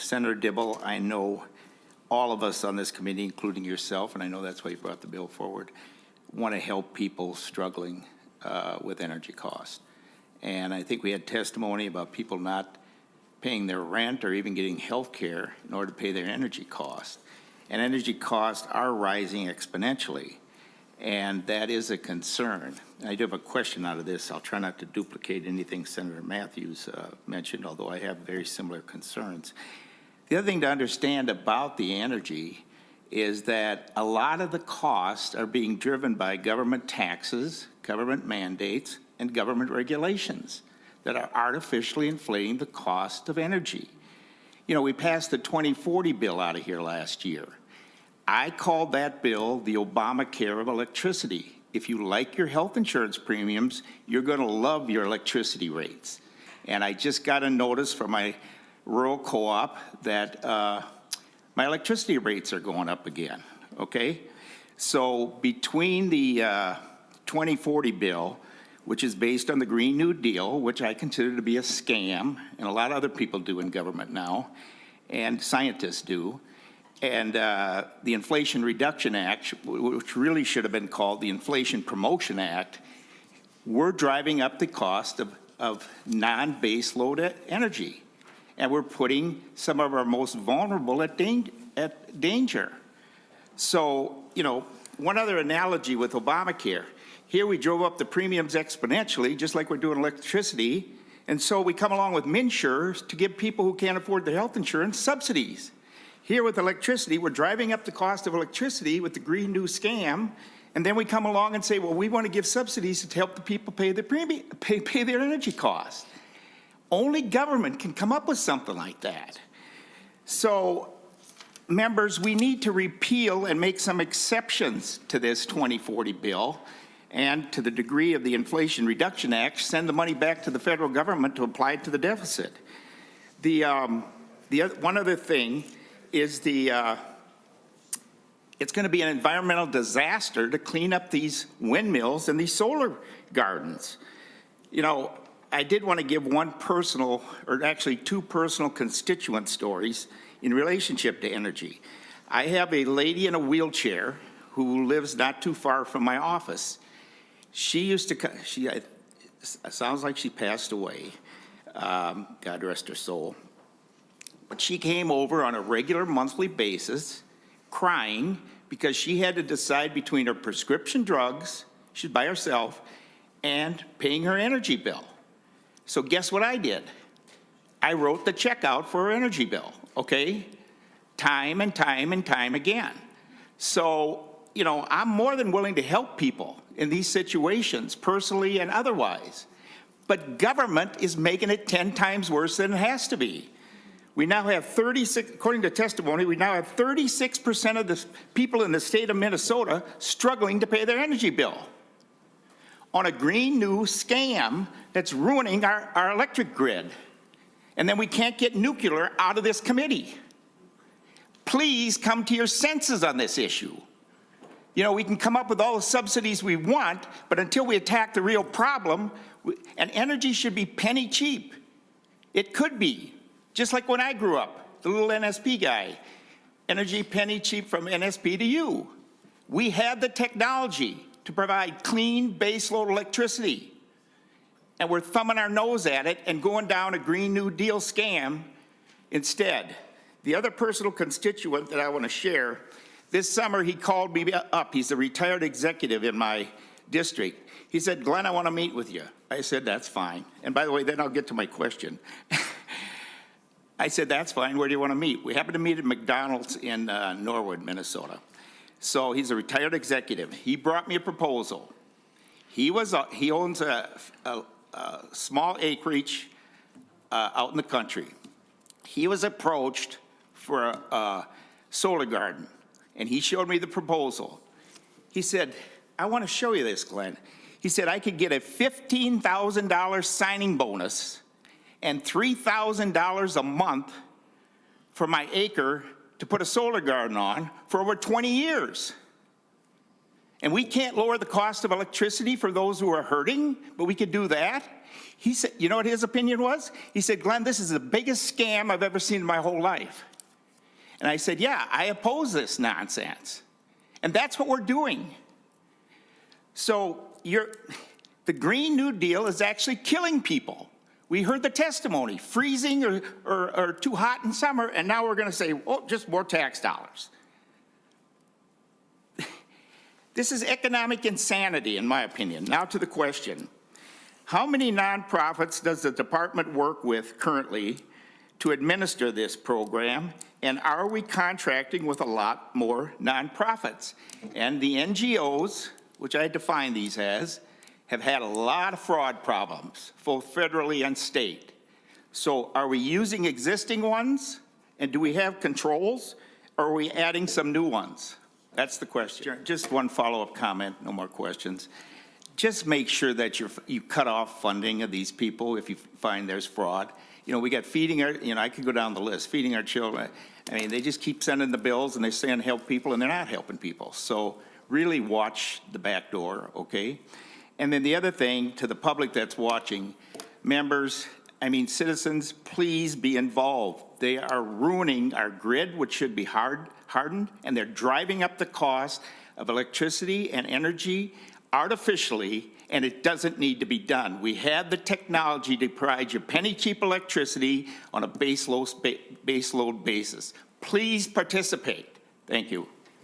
Senator Dibble, I know all of us on this committee, including yourself, and I know that's why you brought the bill forward, want to help people struggling with energy costs. And I think we had testimony about people not paying their rent or even getting health care in order to pay their energy costs. And energy costs are rising exponentially, and that is a concern. I do have a question out of this. I'll try not to duplicate anything Senator Matthews mentioned, although I have very similar concerns. The other thing to understand about the energy is that a lot of the costs are being driven by government taxes, government mandates, and government regulations that are artificially inflating the cost of energy. You know, we passed the 2040 bill out of here last year. I called that bill the Obamacare of electricity. If you like your health insurance premiums, you're going to love your electricity rates. And I just got a notice from my rural co-op that my electricity rates are going up again, okay? So between the 2040 bill, which is based on the Green New Deal, which I consider to be a scam, and a lot of other people do in government now, and scientists do, and the Inflation Reduction Act, which really should have been called the Inflation Promotion Act, we're driving up the cost of non-baseload energy. And we're putting some of our most vulnerable at danger. So, you know, one other analogy with Obamacare. Here we drove up the premiums exponentially, just like we're doing electricity. And so we come along with MNsure to give people who can't afford their health insurance subsidies. Here with electricity, we're driving up the cost of electricity with the Green New scam. And then we come along and say, well, we want to give subsidies to help the people pay their energy costs. Only government can come up with something like that. So, members, we need to repeal and make some exceptions to this 2040 bill, and to the degree of the Inflation Reduction Act, send the money back to the federal government to apply it to the deficit. One other thing is it's going to be an environmental disaster to clean up these windmills and these solar gardens. You know, I did want to give one personal, or actually two personal constituent stories in relationship to energy. I have a lady in a wheelchair who lives not too far from my office. She used to, it sounds like she passed away, God rest her soul. But she came over on a regular monthly basis crying because she had to decide between her prescription drugs, she's by herself, and paying her energy bill. So guess what I did? I wrote the check out for her energy bill, okay? Time and time and time again. So, you know, I'm more than willing to help people in these situations, personally and otherwise. But government is making it 10 times worse than it has to be. We now have 36, according to testimony, we now have 36% of the people in the state of Minnesota struggling to pay their energy bill on a Green New scam that's ruining our electric grid. And then we can't get nuclear out of this committee. Please come to your senses on this issue. You know, we can come up with all the subsidies we want, but until we attack the real problem, and energy should be penny cheap. It could be, just like when I grew up, the little NSP guy. Energy penny cheap from NSP to you. We had the technology to provide clean baseload electricity. And we're thumbing our nose at it and going down a Green New Deal scam instead. The other personal constituent that I want to share, this summer he called me up. He's a retired executive in my district. He said, Glenn, I want to meet with you. I said, that's fine. And by the way, then I'll get to my question. I said, that's fine. Where do you want to meet? We happened to meet at McDonald's in Norwood, Minnesota. So he's a retired executive. He brought me a proposal. He owns a small acreage out in the country. He was approached for a solar garden, and he showed me the proposal. He said, I want to show you this, Glenn. He said, I could get a $15,000 signing bonus and $3,000 a month for my acre to put a solar garden on for over 20 years. And we can't lower the cost of electricity for those who are hurting, but we could do that. He said, you know what his opinion was? He said, Glenn, this is the biggest scam I've ever seen in my whole life. And I said, yeah, I oppose this nonsense. And that's what we're doing. So the Green New Deal is actually killing people. We heard the testimony, freezing or too hot in summer, and now we're going to say, oh, just more tax dollars. This is economic insanity, in my opinion. Now to the question. How many nonprofits does the department work with currently to administer this program? And are we contracting with a lot more nonprofits? And the NGOs, which I define these as, have had a lot of fraud problems, both federally and state. So are we using existing ones? And do we have controls? Or are we adding some new ones? That's the question. Just one follow-up comment, no more questions. Just make sure that you cut off funding of these people if you find there's fraud. You know, we got feeding our, you know, I could go down the list, feeding our children. I mean, they just keep sending the bills and they're saying help people and they're not helping people. So really watch the back door, okay? And then the other thing to the public that's watching, members, I mean, citizens, please be involved. They are ruining our grid, which should be hardened, and they're driving up the cost of electricity and energy artificially, and it doesn't need to be done. We have the technology to provide you penny-cheap electricity on a baseload basis. Please participate. Thank you.